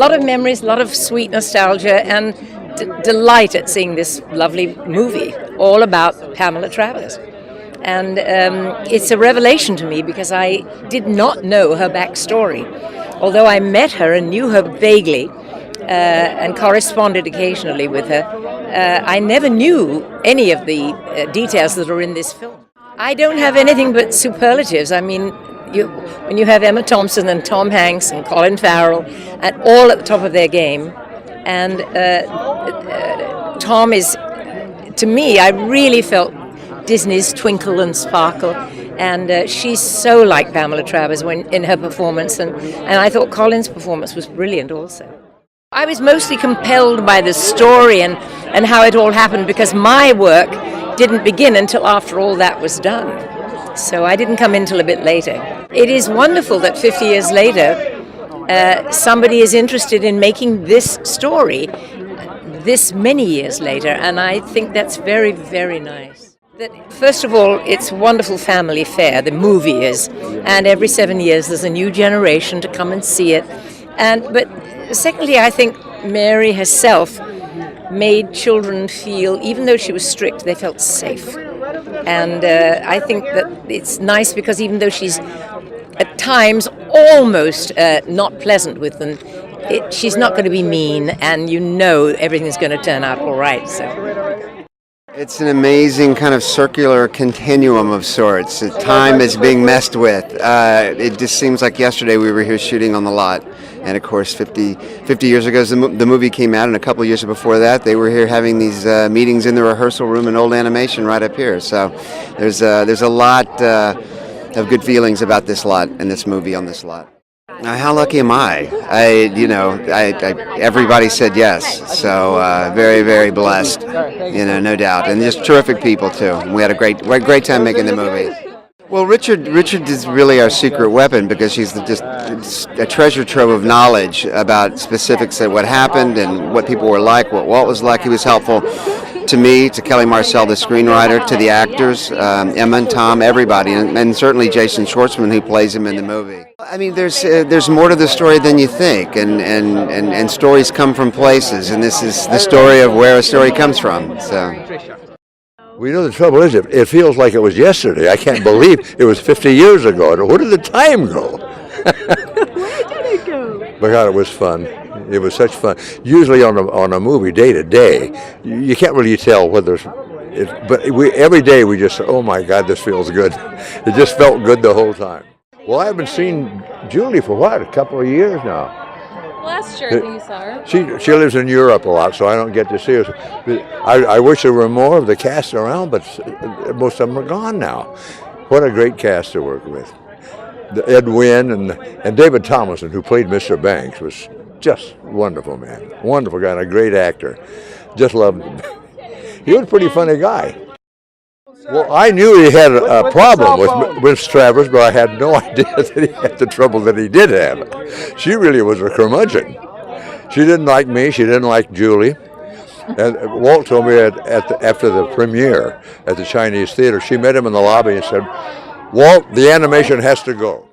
lot of memories, a lot of sweet nostalgia, and delight at seeing this lovely movie all about Pamela Travers. And it's a revelation to me because I did not know her backstory. Although I met her and knew her vaguely and corresponded occasionally with her, I never knew any of the details that are in this film. I don't have anything but superlatives. I mean, when you have Emma Thompson and Tom Hanks and Colin Farrell and all at the top of their game, and Tom is, to me, I really felt Disney's twinkle and sparkle, and she's so like Pamela Travers in her performance, and I thought Colin's performance was brilliant also. I was mostly compelled by the story and how it all happened because my work didn't begin until after all that was done. So I didn't come in till a bit later. It is wonderful that 50 years later somebody is interested in making this story this many years later, and I think that's very, very nice. First of all, it's a wonderful family fare, the movie is, and every 7 years there's a new generation to come and see it. But secondly, I think Mary herself made children feel, even though she was strict, they felt safe. And I think that it's nice because even though she's at times almost not pleasant with them, she's not going to be mean, and you know everything's going to turn out all right. So. It's an amazing kind of circular continuum of sorts. Time is being messed with. It just seems like yesterday we were here shooting on the lot. And of course, 50 years ago, the movie came out, and a couple of years before that, they were here having these meetings in the rehearsal room in Old Animation right up here. So there's a lot of good feelings about this lot and this movie on this lot. Now, how lucky am I? Everybody said yes, so very, very blessed, no doubt, and just terrific people too. We had a great time making the movie. Well, Richard is really our secret weapon because she's just a treasure trove of knowledge about specifics of what happened and what people were like, what Walt was like. He was helpful to me, to Kelly Marcel, the screenwriter, to the actors, Emma and Tom, everybody, and certainly Jason Schwartzman, who plays him in the movie. I mean, there's more to the story than you think, and stories come from places, and this is the story of where a story comes from. So. We know the trouble is, it feels like it was yesterday. I can't believe it was 50 years ago. Where did the time go? Where did it go? But God, it was fun. It was such fun. Usually on a movie, day to day, you can't really tell whether but every day we just say, oh my God, this feels good. It just felt good the whole time. Well, I haven't seen Julie for what, a couple of years now. Last year you saw her. She lives in Europe a lot, so I don't get to see her. I wish there were more of the cast around, but most of them are gone now. What a great cast to work with. Ed Wynn and David Thomason, who played Mr. Banks, was just wonderful, man. Wonderful guy and a great actor. Just loved him. He was a pretty funny guy. Well, I knew he had a problem with Miss Travers, but I had no idea that he had the trouble that he did have. She really was a curmudgeon. She didn't like me. She didn't like Julie. And Walt told me after the premiere at the Chinese Theater, she met him in the lobby and said, "Walt, the animation has to go."